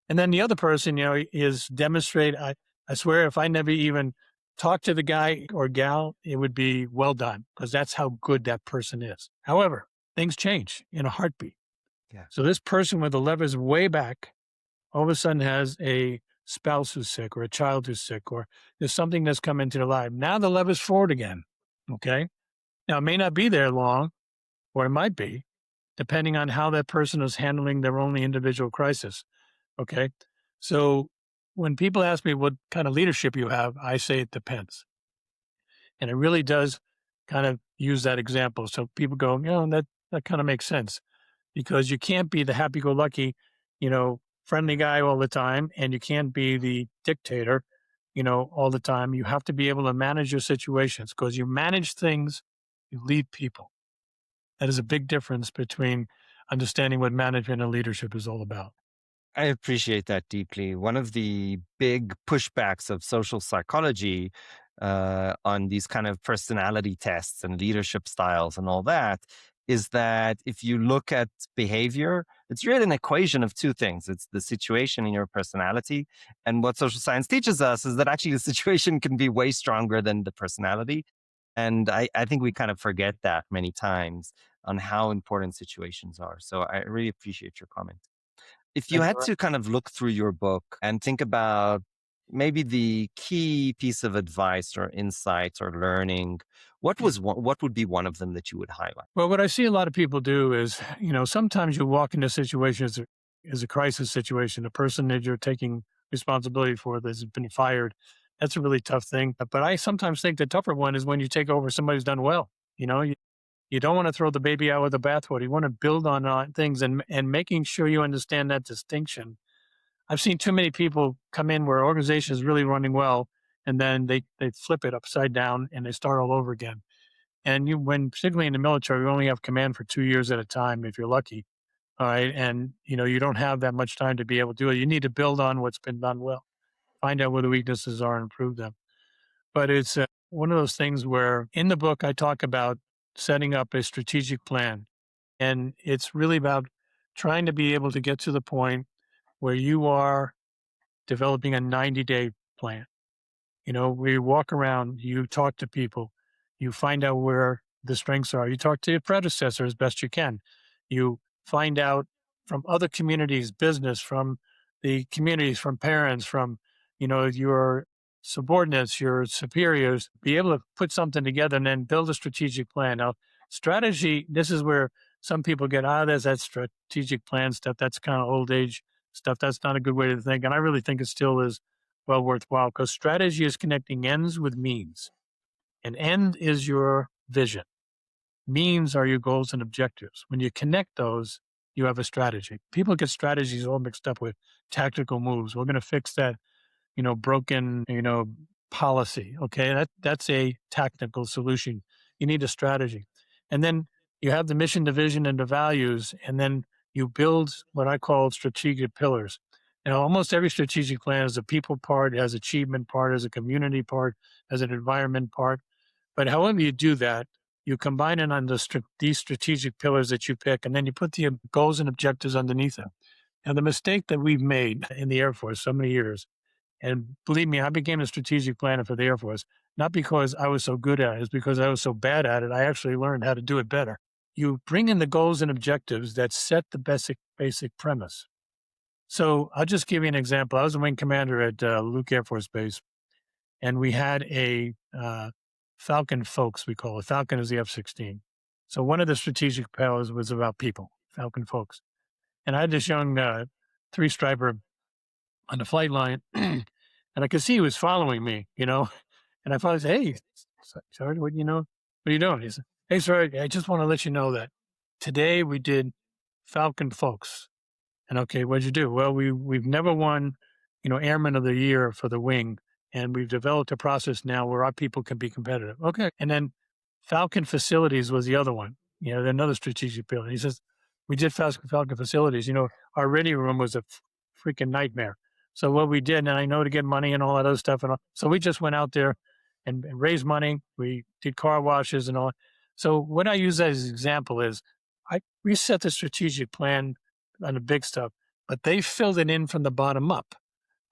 Speaker 2: And then the other person, is demonstrate. I swear, if I never even talked to the guy or gal, it would be well done because that's how good that person is. However, things change in a heartbeat.
Speaker 1: Yeah.
Speaker 2: So this person with the levers way back all of a sudden has a spouse who's sick or a child who's sick or there's something that's come into their life. Now the lever's forward again. Okay. Now it may not be there long, or it might be, depending on how that person is handling their own individual crisis. Okay. So when people ask me what kind of leadership you have, I say it depends. And it really does kind of use that example. So people go, that kind of makes sense because you can't be the happy go lucky, friendly guy all the time. And you can't be the dictator, all the time. You have to be able to manage your situations because you manage things, you lead people. That is a big difference between understanding what management and leadership is all about.
Speaker 1: I appreciate that deeply. One of the big pushbacks of social psychology on these kind of personality tests and leadership styles and all that is that if you look at behavior, it's really an equation of two things. It's the situation and your personality. And what social science teaches us is that actually the situation can be way stronger than the personality. And I think we kind of forget that many times on how important situations are. So I really appreciate your comment. If you
Speaker 2: Thank
Speaker 1: had
Speaker 2: you.
Speaker 1: to kind of look through your book and think about maybe the key piece of advice or insight or learning, what would be one of them that you would highlight?
Speaker 2: Well, what I see a lot of people do is, sometimes you walk into a situation as a crisis situation, a person that you're taking responsibility for that's been fired. That's a really tough thing. But I sometimes think the tougher one is when you take over somebody who's done well. You don't want to throw the baby out with the bathwater. You want to build on things and making sure you understand that distinction. I've seen too many people come in where organization is really running well, and then they flip it upside down and they start all over again. And when particularly in the military, you only have command for 2 years at a time if you're lucky. All right. And, you don't have that much time to be able to do it. You need to build on what's been done well, find out where the weaknesses are and improve them. But it's one of those things where in the book, I talk about setting up a strategic plan. And it's really about trying to be able to get to the point where you are developing a 90-day plan. We walk around, you talk to people, you find out where the strengths are. You talk to your predecessor as best you can. You find out from other communities, business, from the communities, from parents, from, your subordinates, your superiors, be able to put something together and then build a strategic plan. Now, strategy, this is where some people get, there's that strategic plan stuff. That's kind of old age stuff. That's not a good way to think. And I really think it still is well worthwhile because strategy is connecting ends with means. An end is your vision. Means are your goals and objectives. When you connect those, you have a strategy. People get strategies all mixed up with tactical moves. We're going to fix that, broken, policy. Okay. That's a tactical solution. You need a strategy. And then you have the mission, the vision, and the values. And then you build what I call strategic pillars. Now, almost every strategic plan has a people part, has achievement part, has a community part, has an environment part. But however you do that, You combine it on these strategic pillars that you pick, and then you put the goals and objectives underneath them. Now, the mistake that we've made in the Air Force so many years, and believe me, I became a strategic planner for the Air Force, not because I was so good at it, it's because I was so bad at it. I actually learned how to do it better. You bring in the goals and objectives that set the basic premise. So I'll just give you an example. I was a wing commander at Luke Air Force Base, and we had a Falcon Folks, we call it. Falcon is the F-16. So one of the strategic pillars was about people, Falcon Folks. And I had this young three striper on the flight line, and I could see he was following me, And I finally said, "Hey, Sergeant, what are you doing?" He said, "Hey, sir, I just want to let you know that today we did Falcon Folks." And okay, what'd you do? Well, we've never won, Airman of the Year for the wing, and we've developed a process now where our people can be competitive. Okay, and then Falcon Facilities was the other one. Another strategic building. He says we did Falcon Facilities. Our ready room was a freaking nightmare. So what we did, and I know to get money and all that other stuff, so we just went out there and raised money. We did car washes and all. So what I use as an example is we set the strategic plan on the big stuff, but they filled it in from the bottom up.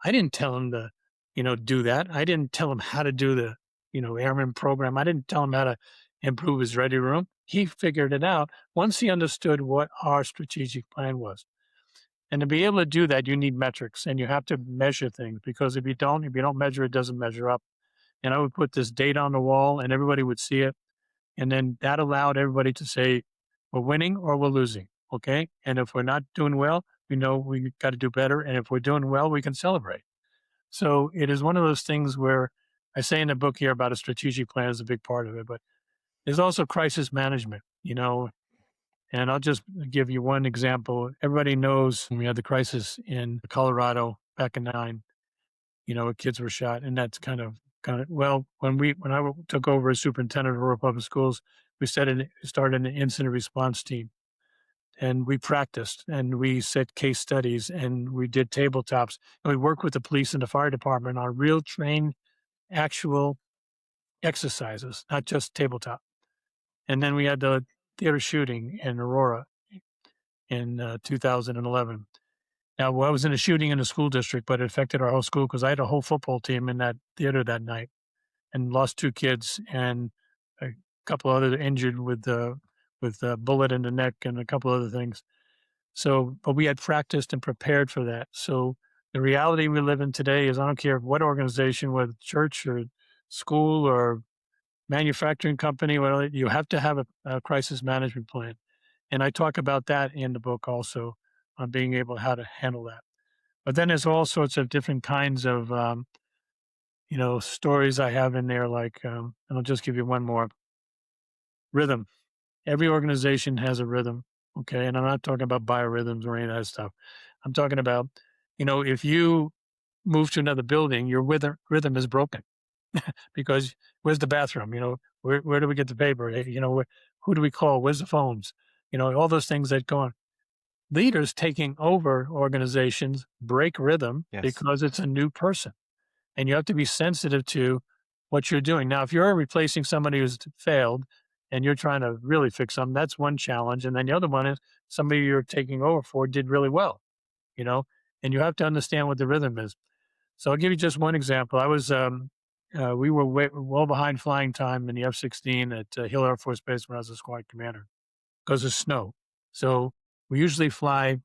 Speaker 2: I didn't tell them to, do that. I didn't tell him how to do the, airman program. I didn't tell him how to improve his ready room. He figured it out once he understood what our strategic plan was. And to be able to do that, you need metrics and you have to measure things because if you don't measure, it doesn't measure up. And I would put this data on the wall and everybody would see it. And then that allowed everybody to say, we're winning or we're losing. Okay. And if we're not doing well, we know we got to do better. And if we're doing well, we can celebrate. So it is one of those things where I say in the book here about a strategic plan is a big part of it, but there's also crisis management, and I'll just give you one example. Everybody knows we had the crisis in Colorado back in '09, where kids were shot. And that's well, when I took over as superintendent of rural public schools, we started an incident response team and we practiced and we set case studies and we did tabletops and we worked with the police and the fire department on real trained actual exercises, not just tabletop. And then we had the theater shooting in Aurora in 2011. Now, well, I was in a shooting in a school district, but it affected our whole school because I had a whole football team in that theater that night and lost two kids and a couple other injured with a bullet in the neck and a couple other things. So, but we had practiced and prepared for that. So the reality we live in today is I don't care what organization, whether church or school or manufacturing company, well, you have to have a crisis management plan. And I talk about that in the book also on being able how to handle that. But then there's all sorts of different kinds of, stories I have in there, like, and I'll just give you one more rhythm. Every organization has a rhythm. Okay. And I'm not talking about biorhythms or any of that stuff. I'm talking about, if you move to another building, your rhythm is broken because where's the bathroom? Where do we get the paper? Who do we call? Where's the phones? All those things that go on. Leaders taking over organizations break rhythm
Speaker 1: Yes.
Speaker 2: because it's a new person. And you have to be sensitive to what you're doing. Now, if you're replacing somebody who's failed and you're trying to really fix them, that's one challenge. And then the other one is somebody you're taking over for did really well, you know, and you have to understand what the rhythm is. So I'll give you just one example. We were well behind flying time in the F-16 at Hill Air Force Base when I was a squad commander because of snow. So we usually fly,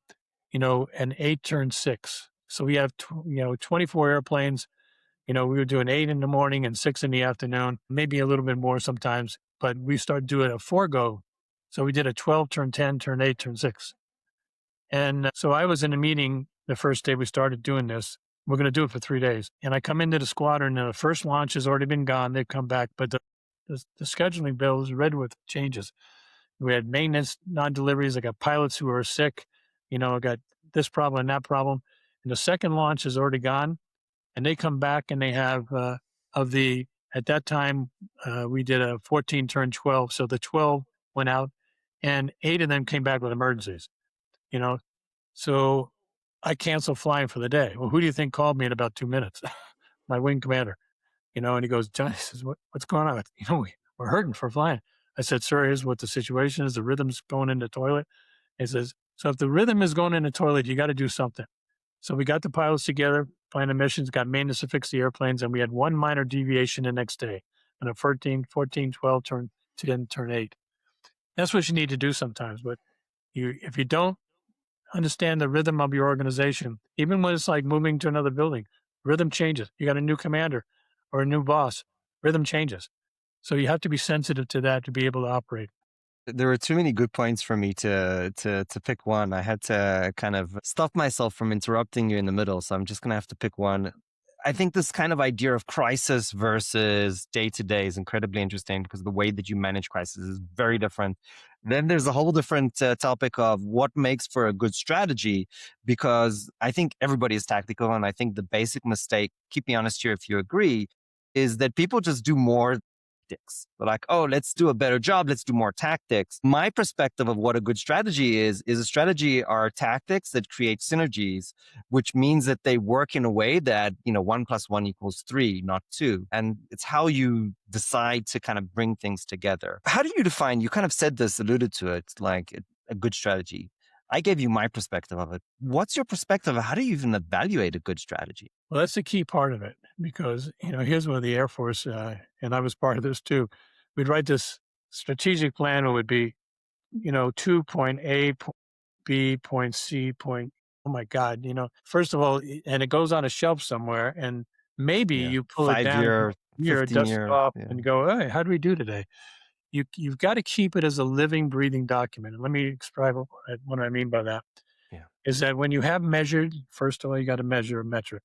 Speaker 2: an 8 turn 6. So we have, 24 airplanes. We would do an 8 in the morning and 6 in the afternoon, maybe a little bit more sometimes, but we started doing a 4 go. So we did a 12 turn 10, turn 8, turn 6. And so I was in a meeting the first day we started doing this. We're going to do it for 3 days. And I come into the squadron and the first launch has already been gone. They've come back, but the scheduling bill is red with changes. We had maintenance non-deliveries. I got pilots who were sick, I got this problem and that problem. And the second launch is already gone. And they come back and they have, at that time, we did a 14 turn 12. So the 12 went out and 8 of them came back with emergencies, you know. So I canceled flying for the day. Well, who do you think called me in about 2 minutes? My wing commander, and he goes, John, he says, what's going on? We're hurting for flying. I said, "Sir, here's what the situation is. The rhythm's going in the toilet." He says, "So if the rhythm is going in the toilet, you got to do something." So we got the pilots together, planned the missions, got maintenance to fix the airplanes, and we had one minor deviation the next day. And a 14, 14, 12 turn 10, turn 8. That's what you need to do sometimes. But if you don't understand the rhythm of your organization, even when it's like moving to another building, rhythm changes. You got a new commander or a new boss, rhythm changes. So you have to be sensitive to that to be able to operate.
Speaker 1: There were too many good points for me to pick one. I had to kind of stop myself from interrupting you in the middle, so I'm just gonna have to pick one. I think this kind of idea of crisis versus day to day is incredibly interesting because the way that you manage crisis is very different. Then there's a whole different topic of what makes for a good strategy, because I think everybody is tactical, and I think the basic mistake, keep me honest here if you agree, is that people just do more tactics. They're like, oh, let's do a better job. Let's do more tactics. My perspective of what a good strategy is a strategy are tactics that create synergies, which means that they work in a way that, one plus one equals three, not two. And it's how you decide to kind of bring things together. How do you define, you kind of said this, alluded to it, like a good strategy. I gave you my perspective of it. What's your perspective? How do you even evaluate a good strategy?
Speaker 2: Well, that's the key part of it because, here's where the Air Force, and I was part of this too. We'd write this strategic plan. It would be, 2 point A, point B, point C, point. Oh my God. First of all, and it goes on a shelf somewhere and maybe
Speaker 1: Yeah.
Speaker 2: you pull it
Speaker 1: Five
Speaker 2: down
Speaker 1: year,
Speaker 2: here,
Speaker 1: 15
Speaker 2: dust it
Speaker 1: year.
Speaker 2: off
Speaker 1: Yeah.
Speaker 2: and go, hey, how do we do today? You've got to keep it as a living, breathing document. And let me describe what I mean by that
Speaker 1: Yeah.
Speaker 2: is that when you have measured, first of all, you got to measure a metric.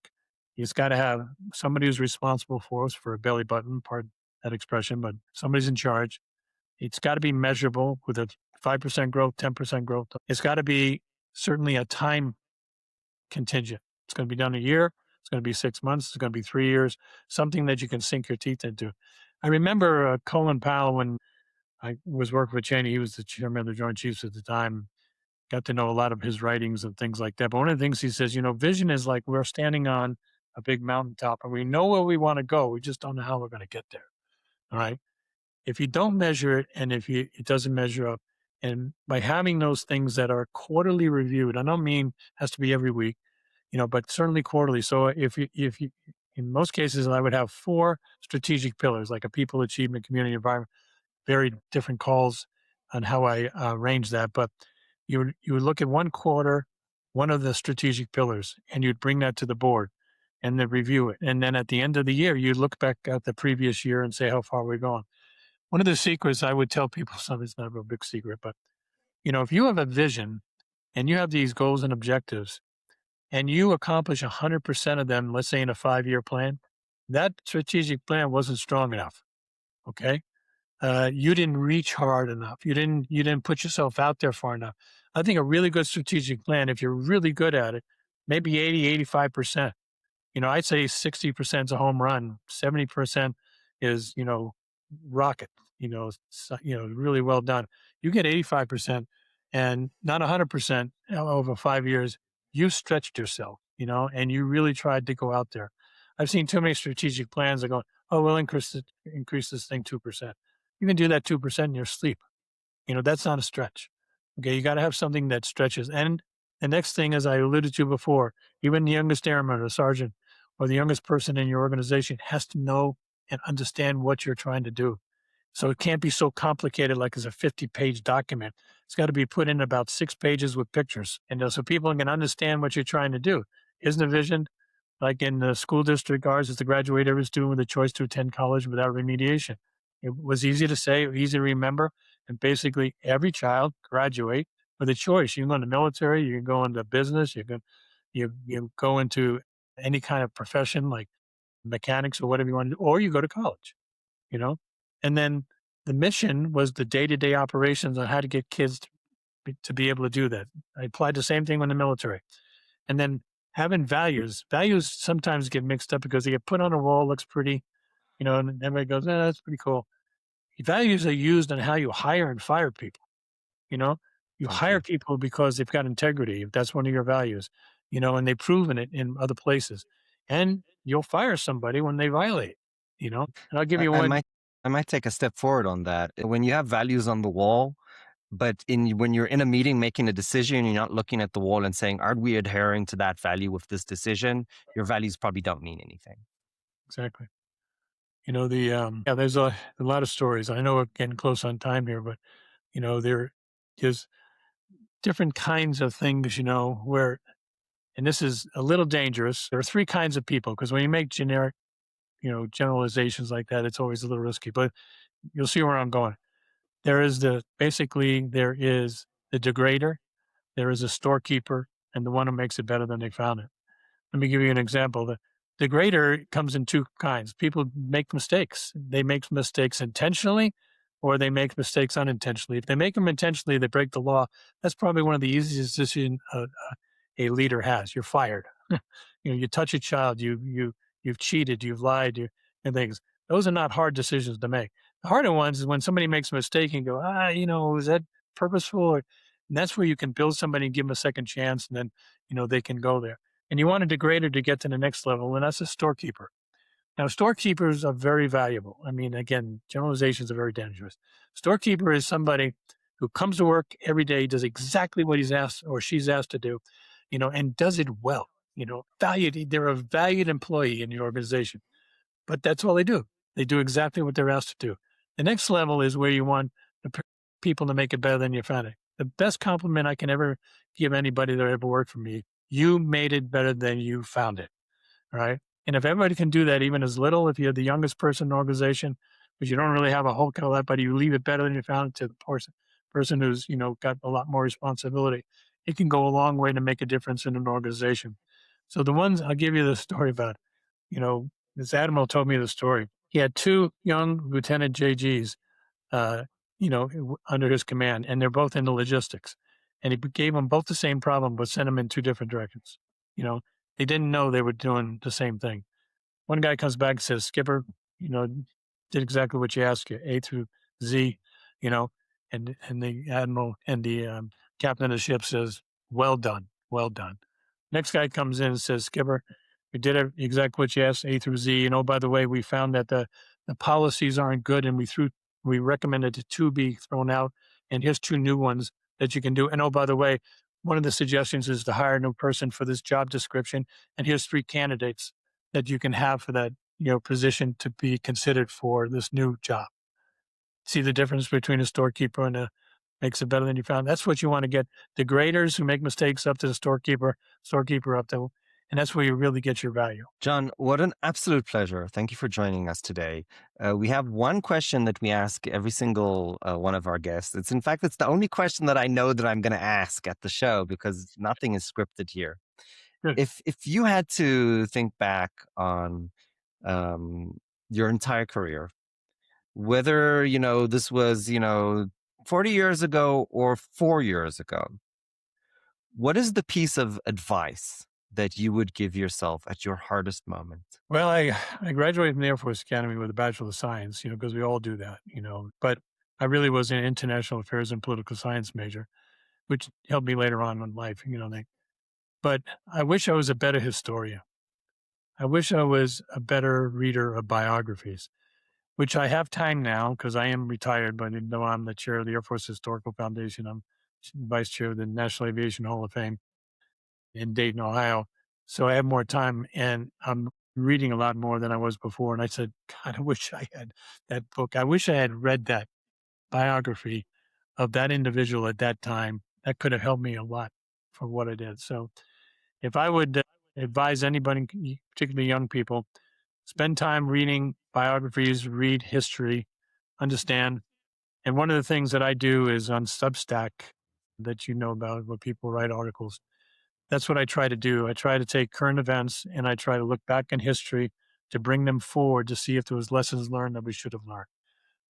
Speaker 2: You've got to have somebody who's responsible for us for a belly button, pardon that expression, but somebody's in charge. It's got to be measurable with a 5% growth, 10% growth. It's got to be certainly a time contingent. It's going to be done a year. It's going to be 6 months. It's going to be 3 years, something that you can sink your teeth into. I remember Colin Powell when I was working with Cheney. He was the chairman of the Joint Chiefs at the time. Got to know a lot of his writings and things like that. But one of the things he says, vision is like we're standing on a big mountaintop and we know where we want to go. We just don't know how we're going to get there. All right. If you don't measure it and if it doesn't measure up, and by having those things that are quarterly reviewed, I don't mean has to be every week, but certainly quarterly. So if you, in most cases, I would have four strategic pillars like a people achievement, community environment, very different calls on how I arrange that. But you would look at one quarter, one of the strategic pillars, and you'd bring that to the board and then review it. And then at the end of the year, you look back at the previous year and say, how far we're going. One of the secrets I would tell people, something it's not a real big secret, but if you have a vision and you have these goals and objectives and you accomplish 100% of them, let's say in a 5-year plan, that strategic plan wasn't strong enough. Okay. You didn't reach hard enough. You didn't put yourself out there far enough. I think a really good strategic plan, if you're really good at it, maybe 80, 85%. I'd say 60% is a home run, 70% is, rocket, really well done. You get 85% and not 100% over 5 years, you stretched yourself, and you really tried to go out there. I've seen too many strategic plans that go, oh, we'll increase this thing 2%. You can do that 2% in your sleep. That's not a stretch. Okay. You got to have something that stretches. And the next thing, as I alluded to before, even the youngest airman or sergeant or the youngest person in your organization has to know and understand what you're trying to do. So it can't be so complicated like it's a 50-page document. It's got to be put in about 6 pages with pictures. And so people can understand what you're trying to do. Isn't the vision like in the school district, ours is to graduate every student with a choice to attend college without remediation. It was easy to say, easy to remember, and basically every child graduate with a choice. You can go in the military, you can go into business, you go into any kind of profession like mechanics or whatever you want to do, or you go to college, you know? And then the mission was the day-to-day operations on how to get kids to be able to do that. I applied the same thing in the military. And then having values sometimes get mixed up because they get put on a wall, looks pretty, and everybody goes, that's pretty cool. Values are used on how you hire and fire people. You know, you
Speaker 1: So
Speaker 2: hire
Speaker 1: true.
Speaker 2: people because they've got integrity, if that's one of your values, and they've proven it in other places. And you'll fire somebody when they violate, and I'll give
Speaker 1: I,
Speaker 2: you
Speaker 1: I
Speaker 2: one.
Speaker 1: might. I might take a step forward on that. When you have values on the wall, but when you're in a meeting making a decision, you're not looking at the wall and saying, "Are we adhering to that value with this decision?" Your values probably don't mean anything.
Speaker 2: Exactly. Yeah, there's a lot of stories. I know we're getting close on time here, but there is different kinds of things, where, and this is a little dangerous. There are three kinds of people because when you make generic, generalizations like that, it's always a little risky. But you'll see where I'm going. There is the degrader, there is a storekeeper, and the one who makes it better than they found it. Let me give you an example. The grader comes in two kinds. People make mistakes. They make mistakes intentionally or they make mistakes unintentionally. If they make them intentionally, they break the law. That's probably one of the easiest decisions a leader has. You're fired. You touch a child, you've cheated, you've lied, and things. Those are not hard decisions to make. The harder ones is when somebody makes a mistake and go, is that purposeful? And that's where you can build somebody and give them a second chance, and then they can go there. And you want a degrader to get to the next level, and that's a storekeeper. Now, storekeepers are very valuable. I mean, again, generalizations are very dangerous. Storekeeper is somebody who comes to work every day, does exactly what he's asked or she's asked to do, and does it well. Valued. They're a valued employee in your organization, but that's all they do. They do exactly what they're asked to do. The next level is where you want people to make it better than you found it. The best compliment I can ever give anybody that ever worked for me: you made it better than you found it. Right. And if everybody can do that, even as little, if you're the youngest person in the organization, but you don't really have a whole lot, but you leave it better than you found it to the person who's, got a lot more responsibility, it can go a long way to make a difference in an organization. So the ones I'll give you the story about, you know, this admiral told me the story. He had two young Lieutenant JGs, uh, under his command, and they're both into logistics. And he gave them both the same problem, but sent them in two different directions. You know, they didn't know they were doing the same thing. One guy comes back and says, "Skipper, you know, did exactly what you asked you, A through Z," you know, and the admiral and the captain of the ship says, "Well done, well done." Next guy comes in and says, "Skipper, we did exactly what you asked, A through Z. By the way, we found that the policies aren't good, and we recommended that two be thrown out, and here's two new ones that you can do. And by the way, one of the suggestions is to hire a new person for this job description, and here's three candidates that you can have for that position to be considered for this new job." See the difference between a storekeeper and a makes it better than you found. That's what you want to get the graders who make mistakes up to the storekeeper up to, and that's where you really get your value.
Speaker 1: John, what an absolute pleasure. Thank you for joining us today. We have one question that we ask every single one of our guests. In fact, it's the only question that I know that I'm going to ask at the show because nothing is scripted here.
Speaker 2: Good.
Speaker 1: If you had to think back on um, your entire career, whether this was 40 years ago or 4 years ago, what is the piece of advice that you would give yourself at your hardest moment?
Speaker 2: Well, I graduated from the Air Force Academy with a Bachelor of Science, because we all do that, but I really was an international affairs and political science major, which helped me later on in life, but I wish I was a better historian. I wish I was a better reader of biographies, which I have time now because I am retired, but even though I'm the chair of the Air Force Historical Foundation, I'm vice chair of the National Aviation Hall of Fame in Dayton, Ohio. So I have more time and I'm reading a lot more than I was before. And I said, God, I wish I had that book. I wish I had read that biography of that individual at that time. That could have helped me a lot for what I did. So if I would advise anybody, particularly young people, spend time reading biographies, read history, understand. And one of the things that I do is on Substack that about where people write articles. That's what I try to do. I try to take current events and I try to look back in history to bring them forward to see if there was lessons learned that we should have learned.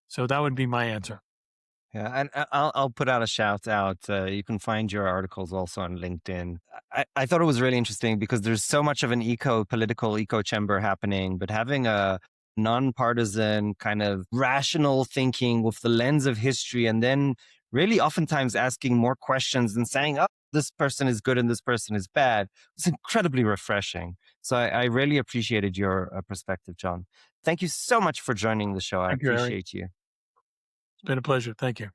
Speaker 2: So that would be my answer.
Speaker 1: Yeah, and I'll put out a shout out. You can find your articles also on LinkedIn. I thought it was really interesting because there's so much of an political echo chamber happening, but having a nonpartisan kind of rational thinking with the lens of history, and then really oftentimes asking more questions and saying, "Oh, this person is good and this person is bad." It's incredibly refreshing. So I really appreciated your perspective, John. Thank you so much for joining the show. I
Speaker 2: Thank you, Harry.
Speaker 1: appreciate you.
Speaker 2: It's been a pleasure. Thank you.